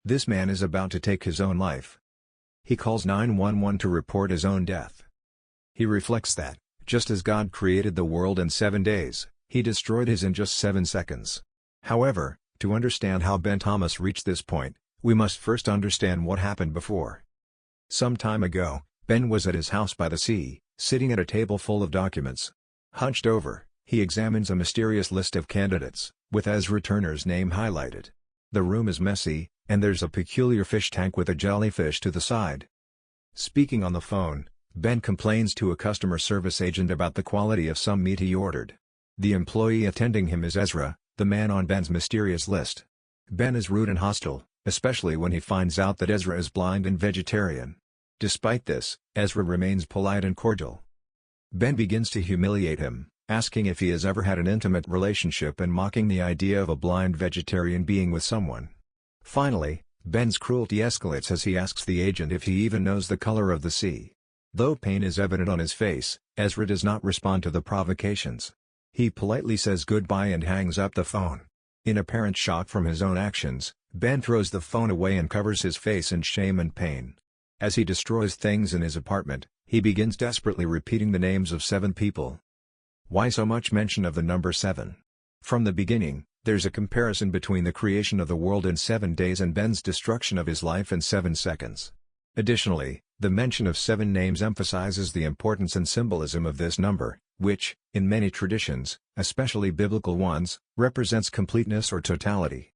This man is about to take his own life. He calls 911 to report his own death. He reflects that, just as God created the world in 7 days, He destroyed his in just 7 seconds. However, to understand how Ben Thomas reached this point, we must first understand what happened before. Some time ago, Ben was at his house by the sea, sitting at a table full of documents. Hunched over, he examines a mysterious list of candidates, with Ezra Turner's name highlighted. The room is messy, and there's a peculiar fish tank with a jellyfish to the side. Speaking on the phone, Ben complains to a customer service agent about the quality of some meat he ordered. The employee attending him is Ezra, the man on Ben's mysterious list. Ben is rude and hostile, especially when he finds out that Ezra is blind and vegetarian. Despite this, Ezra remains polite and cordial. Ben begins to humiliate him, asking if he has ever had an intimate relationship and mocking the idea of a blind vegetarian being with someone. Finally, Ben's cruelty escalates as he asks the agent if he even knows the color of the sea. Though pain is evident on his face, Ezra does not respond to the provocations. He politely says goodbye and hangs up the phone. In apparent shock from his own actions, Ben throws the phone away and covers his face in shame and pain. As he destroys things in his apartment, he begins desperately repeating the names of 7 people. Why so much mention of the number 7? From the beginning, there's a comparison between the creation of the world in 7 days and Ben's destruction of his life in 7 seconds. Additionally, the mention of 7 names emphasizes the importance and symbolism of this number, which, in many traditions, especially biblical ones, represents completeness or totality.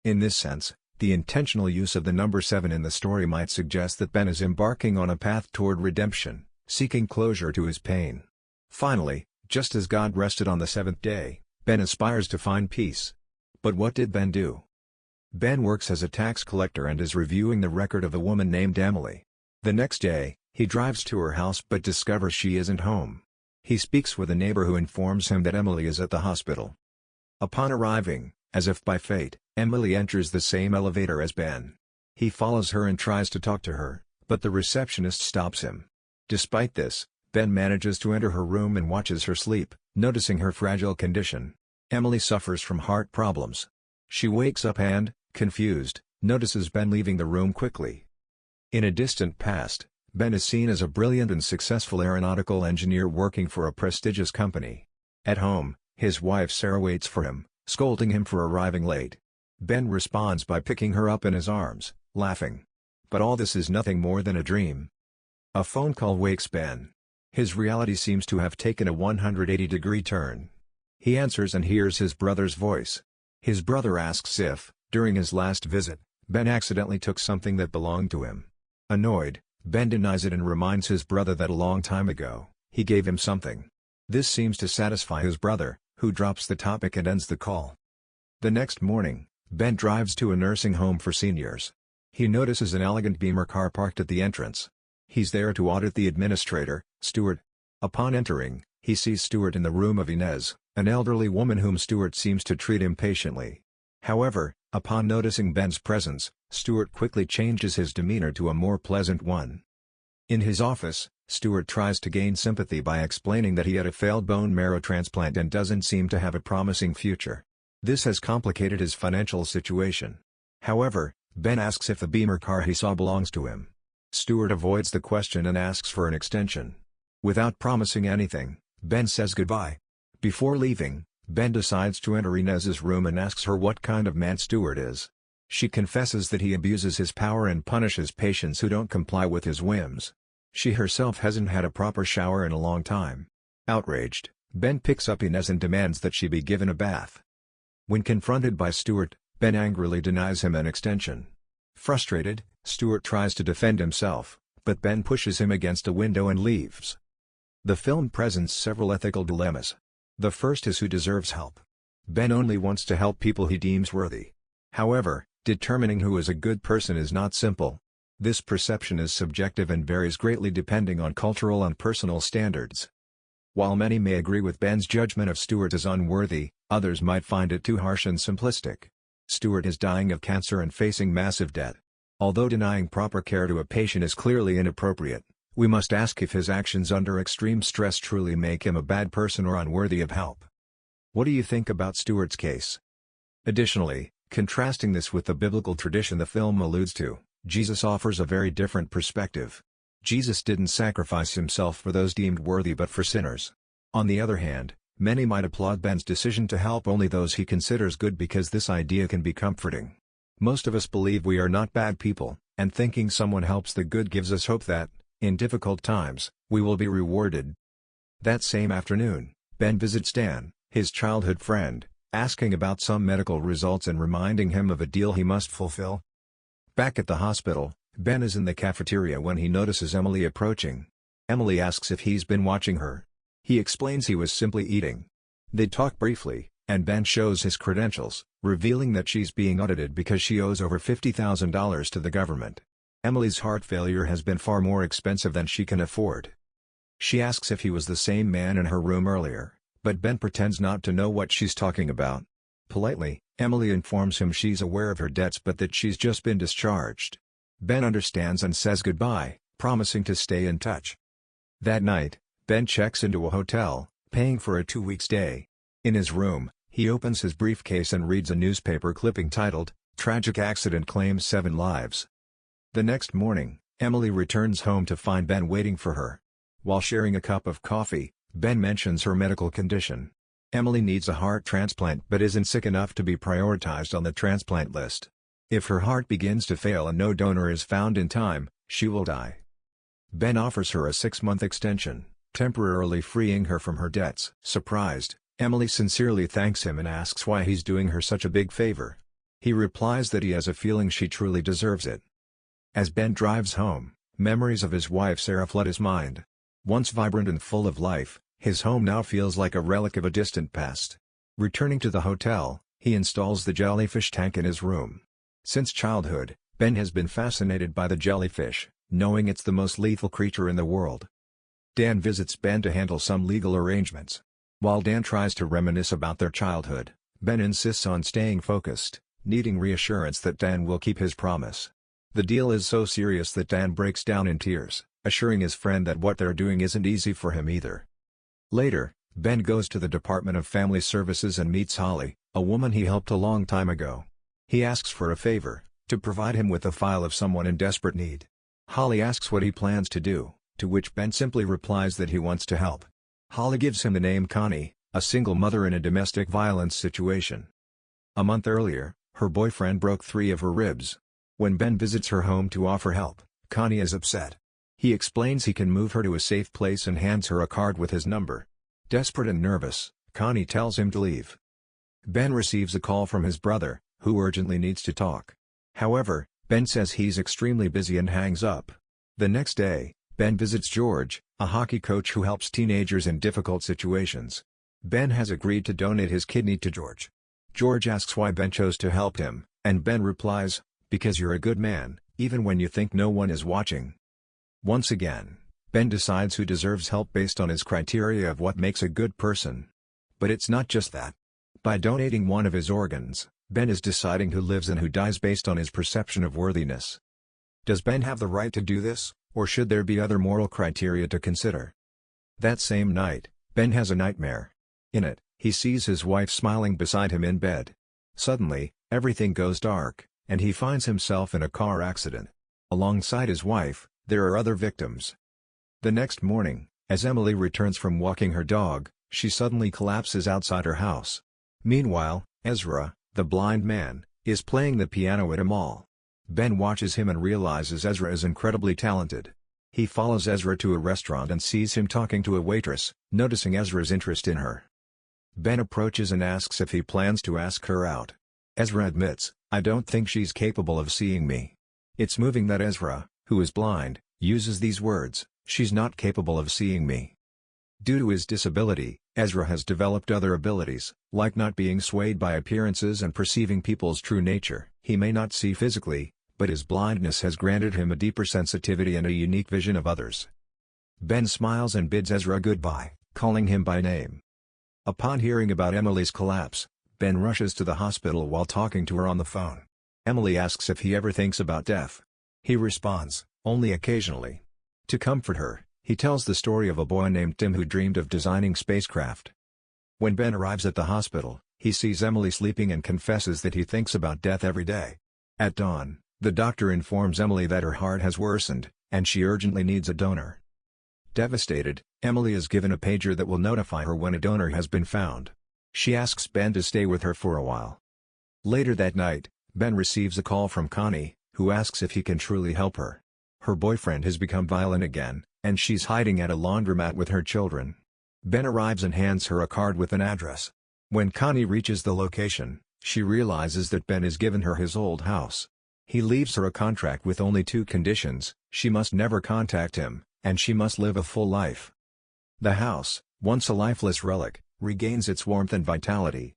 In this sense, the intentional use of the number 7 in the story might suggest that Ben is embarking on a path toward redemption, seeking closure to his pain. Finally, just as God rested on the 7th day, Ben aspires to find peace. But what did Ben do? Ben works as a tax collector and is reviewing the record of a woman named Emily. The next day, he drives to her house but discovers she isn't home. He speaks with a neighbor who informs him that Emily is at the hospital. Upon arriving, as if by fate, Emily enters the same elevator as Ben. He follows her and tries to talk to her, but the receptionist stops him. Despite this, Ben manages to enter her room and watches her sleep, noticing her fragile condition. Emily suffers from heart problems. She wakes up and, confused, notices Ben leaving the room quickly. In a distant past, Ben is seen as a brilliant and successful aeronautical engineer working for a prestigious company. At home, his wife Sarah waits for him, scolding him for arriving late. Ben responds by picking her up in his arms, laughing. But all this is nothing more than a dream. A phone call wakes Ben. His reality seems to have taken a 180-degree turn. He answers and hears his brother's voice. His brother asks if, during his last visit, Ben accidentally took something that belonged to him. Annoyed, Ben denies it and reminds his brother that a long time ago, he gave him something. This seems to satisfy his brother, who drops the topic and ends the call. The next morning, Ben drives to a nursing home for seniors. He notices an elegant Beamer car parked at the entrance. He's there to audit the administrator, Stuart. Upon entering, he sees Stuart in the room of Inez, an elderly woman whom Stuart seems to treat impatiently. However, upon noticing Ben's presence, Stuart quickly changes his demeanor to a more pleasant one. In his office, Stuart tries to gain sympathy by explaining that he had a failed bone marrow transplant and doesn't seem to have a promising future. This has complicated his financial situation. However, Ben asks if the Beamer car he saw belongs to him. Stuart avoids the question and asks for an extension. Without promising anything, Ben says goodbye. Before leaving, Ben decides to enter Inez's room and asks her what kind of man Stuart is. She confesses that he abuses his power and punishes patients who don't comply with his whims. She herself hasn't had a proper shower in a long time. Outraged, Ben picks up Inez and demands that she be given a bath. When confronted by Stuart, Ben angrily denies him an extension. Frustrated, Stuart tries to defend himself, but Ben pushes him against a window and leaves. The film presents several ethical dilemmas. The first is who deserves help. Ben only wants to help people he deems worthy. However, determining who is a good person is not simple. This perception is subjective and varies greatly depending on cultural and personal standards. While many may agree with Ben's judgment of Stuart as unworthy, others might find it too harsh and simplistic. Stuart is dying of cancer and facing massive debt. Although denying proper care to a patient is clearly inappropriate, we must ask if his actions under extreme stress truly make him a bad person or unworthy of help. What do you think about Stuart's case? Additionally, Contrasting this with the biblical tradition the film alludes to, Jesus offers a very different perspective. Jesus didn't sacrifice himself for those deemed worthy but for sinners. On the other hand, many might applaud Ben's decision to help only those he considers good because this idea can be comforting. Most of us believe we are not bad people, and thinking someone helps the good gives us hope that, in difficult times, we will be rewarded. That same afternoon, Ben visits Dan, his childhood friend, asking about some medical results and reminding him of a deal he must fulfill. Back at the hospital, Ben is in the cafeteria when he notices Emily approaching. Emily asks if he's been watching her. He explains he was simply eating. They talk briefly, and Ben shows his credentials, revealing that she's being audited because she owes over $50,000 to the government. Emily's heart failure has been far more expensive than she can afford. She asks if he was the same man in her room earlier, but Ben pretends not to know what she's talking about. Politely, Emily informs him she's aware of her debts but that she's just been discharged. Ben understands and says goodbye, promising to stay in touch. That night, Ben checks into a hotel, paying for a 2-week stay. In his room, he opens his briefcase and reads a newspaper clipping titled, "Tragic Accident Claims 7 Lives." The next morning, Emily returns home to find Ben waiting for her. While sharing a cup of coffee, Ben mentions her medical condition. Emily needs a heart transplant but isn't sick enough to be prioritized on the transplant list. If her heart begins to fail and no donor is found in time, she will die. Ben offers her a 6-month extension, temporarily freeing her from her debts. Surprised, Emily sincerely thanks him and asks why he's doing her such a big favor. He replies that he has a feeling she truly deserves it. As Ben drives home, memories of his wife Sarah flood his mind. Once vibrant and full of life, his home now feels like a relic of a distant past. Returning to the hotel, he installs the jellyfish tank in his room. Since childhood, Ben has been fascinated by the jellyfish, knowing it's the most lethal creature in the world. Dan visits Ben to handle some legal arrangements. While Dan tries to reminisce about their childhood, Ben insists on staying focused, needing reassurance that Dan will keep his promise. The deal is so serious that Dan breaks down in tears, assuring his friend that what they're doing isn't easy for him either. Later, Ben goes to the Department of Family Services and meets Holly, a woman he helped a long time ago. He asks for a favor, to provide him with a file of someone in desperate need. Holly asks what he plans to do, to which Ben simply replies that he wants to help. Holly gives him the name Connie, a single mother in a domestic violence situation. A month earlier, her boyfriend broke 3 of her ribs. When Ben visits her home to offer help, Connie is upset. He explains he can move her to a safe place and hands her a card with his number. Desperate and nervous, Connie tells him to leave. Ben receives a call from his brother, who urgently needs to talk. However, Ben says he's extremely busy and hangs up. The next day, Ben visits George, a hockey coach who helps teenagers in difficult situations. Ben has agreed to donate his kidney to George. George asks why Ben chose to help him, and Ben replies, "Because you're a good man, even when you think no one is watching." Once again, Ben decides who deserves help based on his criteria of what makes a good person. But it's not just that. By donating one of his organs, Ben is deciding who lives and who dies based on his perception of worthiness. Does Ben have the right to do this, or should there be other moral criteria to consider? That same night, Ben has a nightmare. In it, he sees his wife smiling beside him in bed. Suddenly, everything goes dark, and he finds himself in a car accident. Alongside his wife, there are other victims. The next morning, as Emily returns from walking her dog, she suddenly collapses outside her house. Meanwhile, Ezra, the blind man, is playing the piano at a mall. Ben watches him and realizes Ezra is incredibly talented. He follows Ezra to a restaurant and sees him talking to a waitress, noticing Ezra's interest in her. Ben approaches and asks if he plans to ask her out. Ezra admits, "I don't think she's capable of seeing me." It's moving that Ezra, who is blind, uses these words, "She's not capable of seeing me." Due to his disability, Ezra has developed other abilities, like not being swayed by appearances and perceiving people's true nature. He may not see physically, but his blindness has granted him a deeper sensitivity and a unique vision of others. Ben smiles and bids Ezra goodbye, calling him by name. Upon hearing about Emily's collapse, Ben rushes to the hospital while talking to her on the phone. Emily asks if he ever thinks about death. He responds, "Only occasionally." To comfort her, he tells the story of a boy named Tim who dreamed of designing spacecraft. When Ben arrives at the hospital, He sees Emily sleeping and confesses that he thinks about death every day. At dawn, the doctor informs Emily that her heart has worsened, and she urgently needs a donor. Devastated, Emily is given a pager that will notify her when a donor has been found. She asks Ben to stay with her for a while. Later that night, Ben receives a call from Connie, who asks if he can truly help her. Her boyfriend has become violent again, and she's hiding at a laundromat with her children. Ben arrives and hands her a card with an address. When Connie reaches the location, she realizes that Ben has given her his old house. He leaves her a contract with only 2 conditions: she must never contact him, and she must live a full life. The house, once a lifeless relic, regains its warmth and vitality.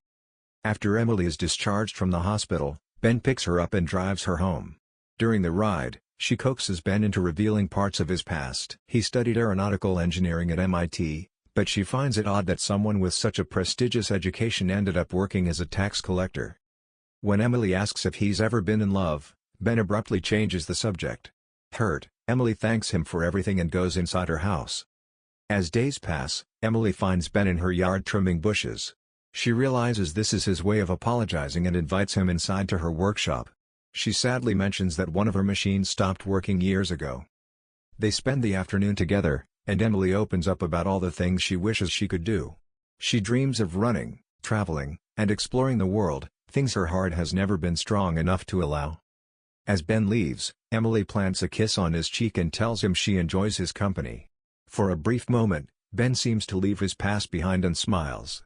After Emily is discharged from the hospital, Ben picks her up and drives her home. During the ride, she coaxes Ben into revealing parts of his past. He studied aeronautical engineering at MIT, but she finds it odd that someone with such a prestigious education ended up working as a tax collector. When Emily asks if he's ever been in love, Ben abruptly changes the subject. Hurt, Emily thanks him for everything and goes inside her house. As days pass, Emily finds Ben in her yard trimming bushes. She realizes this is his way of apologizing and invites him inside to her workshop. She sadly mentions that one of her machines stopped working years ago. They spend the afternoon together, and Emily opens up about all the things she wishes she could do. She dreams of running, traveling, and exploring the world, things her heart has never been strong enough to allow. As Ben leaves, Emily plants a kiss on his cheek and tells him she enjoys his company. For a brief moment, Ben seems to leave his past behind and smiles.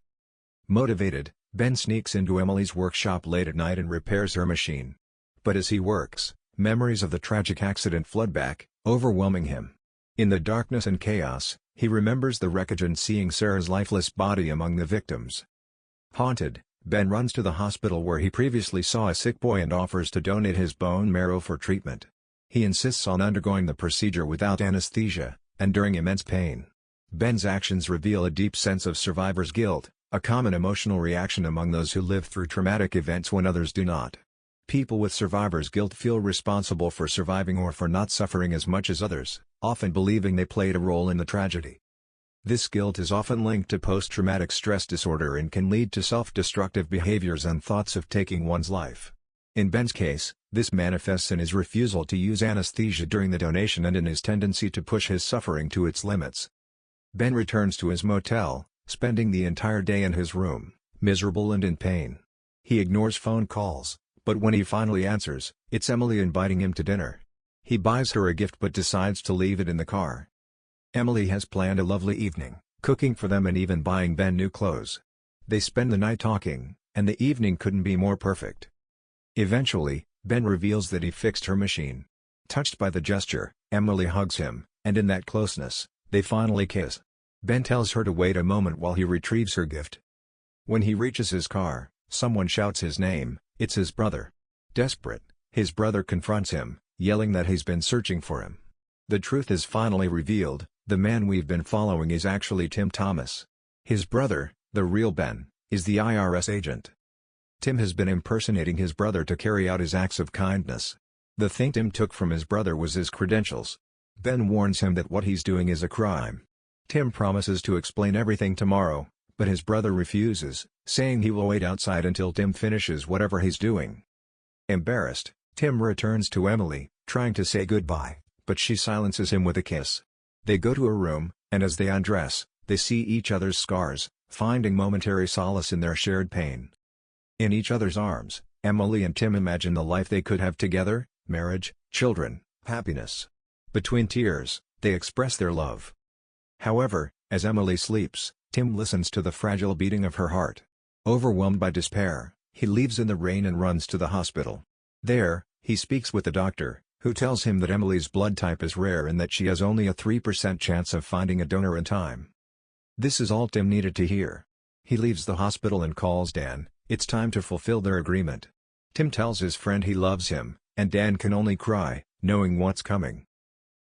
Motivated, Ben sneaks into Emily's workshop late at night and repairs her machine. But as he works, memories of the tragic accident flood back, overwhelming him. In the darkness and chaos, he remembers the wreckage and seeing Sarah's lifeless body among the victims. Haunted, Ben runs to the hospital where he previously saw a sick boy and offers to donate his bone marrow for treatment. He insists on undergoing the procedure without anesthesia, and during immense pain. Ben's actions reveal a deep sense of survivor's guilt, a common emotional reaction among those who live through traumatic events when others do not. People with survivor's guilt feel responsible for surviving or for not suffering as much as others, often believing they played a role in the tragedy. This guilt is often linked to post-traumatic stress disorder and can lead to self-destructive behaviors and thoughts of taking one's life. In Ben's case, this manifests in his refusal to use anesthesia during the donation and in his tendency to push his suffering to its limits. Ben returns to his motel, spending the entire day in his room, miserable and in pain. He ignores phone calls, but when he finally answers, it's Emily inviting him to dinner. He buys her a gift but decides to leave it in the car. Emily has planned a lovely evening, cooking for them and even buying Ben new clothes. They spend the night talking, and the evening couldn't be more perfect. Eventually, Ben reveals that he fixed her machine. Touched by the gesture, Emily hugs him, and in that closeness, they finally kiss. Ben tells her to wait a moment while he retrieves her gift. When he reaches his car, someone shouts his name. It's his brother. Desperate, his brother confronts him, yelling that he's been searching for him. The truth is finally revealed: the man we've been following is actually Tim Thomas. His brother, the real Ben, is the IRS agent. Tim has been impersonating his brother to carry out his acts of kindness. The thing Tim took from his brother was his credentials. Ben warns him that what he's doing is a crime. Tim promises to explain everything tomorrow, but his brother refuses, saying he will wait outside until Tim finishes whatever he's doing. Embarrassed, Tim returns to Emily, trying to say goodbye, but she silences him with a kiss. They go to her room, and as they undress, they see each other's scars, finding momentary solace in their shared pain. In each other's arms, Emily and Tim imagine the life they could have together: marriage, children, happiness. Between tears, they express their love. However, as Emily sleeps, Tim listens to the fragile beating of her heart. Overwhelmed by despair, he leaves in the rain and runs to the hospital. There, he speaks with the doctor, who tells him that Emily's blood type is rare and that she has only a 3% chance of finding a donor in time. This is all Tim needed to hear. He leaves the hospital and calls Dan. It's time to fulfill their agreement. Tim tells his friend he loves him, and Dan can only cry, knowing what's coming.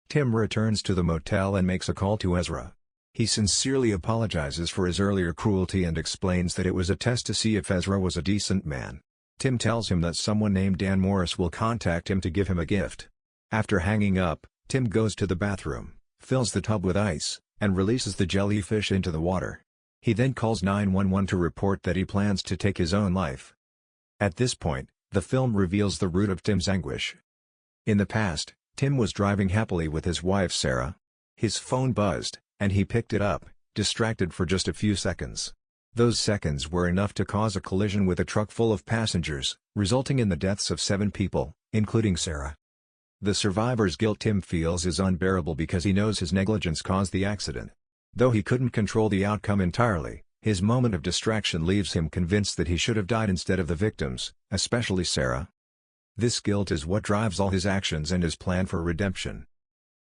Tim returns to the motel and makes a call to Ezra. He sincerely apologizes for his earlier cruelty and explains that it was a test to see if Ezra was a decent man. Tim tells him that someone named Dan Morris will contact him to give him a gift. After hanging up, Tim goes to the bathroom, fills the tub with ice, and releases the jellyfish into the water. He then calls 911 to report that he plans to take his own life. At this point, the film reveals the root of Tim's anguish. In the past, Tim was driving happily with his wife Sarah. His phone buzzed, and he picked it up, distracted for just a few seconds. Those seconds were enough to cause a collision with a truck full of passengers, resulting in the deaths of 7 people, including Sarah. The survivor's guilt Tim feels is unbearable because he knows his negligence caused the accident. Though he couldn't control the outcome entirely, his moment of distraction leaves him convinced that he should have died instead of the victims, especially Sarah. This guilt is what drives all his actions and his plan for redemption.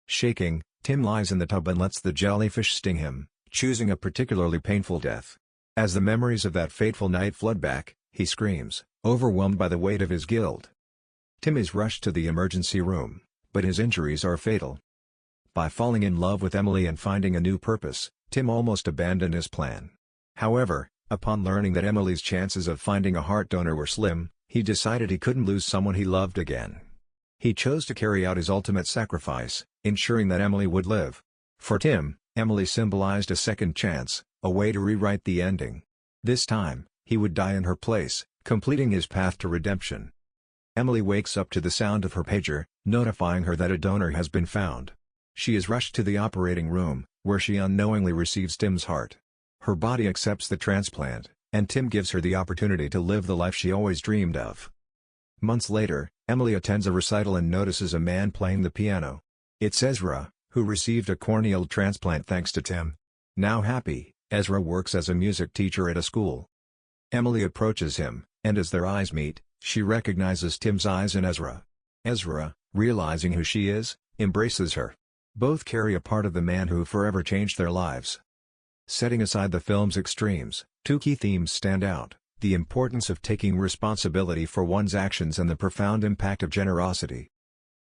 Shaking, Tim lies in the tub and lets the jellyfish sting him, choosing a particularly painful death. As the memories of that fateful night flood back, he screams, overwhelmed by the weight of his guilt. Tim is rushed to the emergency room, but his injuries are fatal. By falling in love with Emily and finding a new purpose, Tim almost abandoned his plan. However, upon learning that Emily's chances of finding a heart donor were slim, he decided he couldn't lose someone he loved again. He chose to carry out his ultimate sacrifice, ensuring that Emily would live. For Tim, Emily symbolized a second chance, a way to rewrite the ending. This time, he would die in her place, completing his path to redemption. Emily wakes up to the sound of her pager, notifying her that a donor has been found. She is rushed to the operating room, where she unknowingly receives Tim's heart. Her body accepts the transplant, and Tim gives her the opportunity to live the life she always dreamed of. Months later, Emily attends a recital and notices a man playing the piano. It's Ezra, who received a corneal transplant thanks to Tim. Now happy, Ezra works as a music teacher at a school. Emily approaches him, and as their eyes meet, she recognizes Tim's eyes in Ezra. Ezra, realizing who she is, embraces her. Both carry a part of the man who forever changed their lives. Setting aside the film's extremes, 2 key themes stand out: the importance of taking responsibility for one's actions and the profound impact of generosity.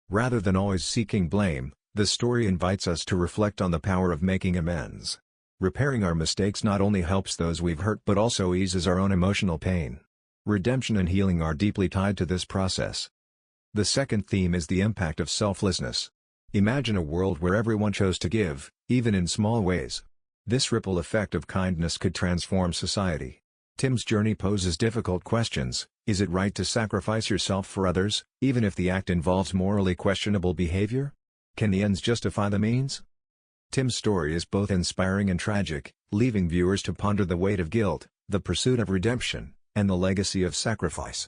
Rather than always seeking blame, the story invites us to reflect on the power of making amends. Repairing our mistakes not only helps those we've hurt but also eases our own emotional pain. Redemption and healing are deeply tied to this process. The second theme is the impact of selflessness. Imagine a world where everyone chose to give, even in small ways. This ripple effect of kindness could transform society. Tim's journey poses difficult questions. Is it right to sacrifice yourself for others, even if the act involves morally questionable behavior? Can the ends justify the means? Tim's story is both inspiring and tragic, leaving viewers to ponder the weight of guilt, the pursuit of redemption, and the legacy of sacrifice.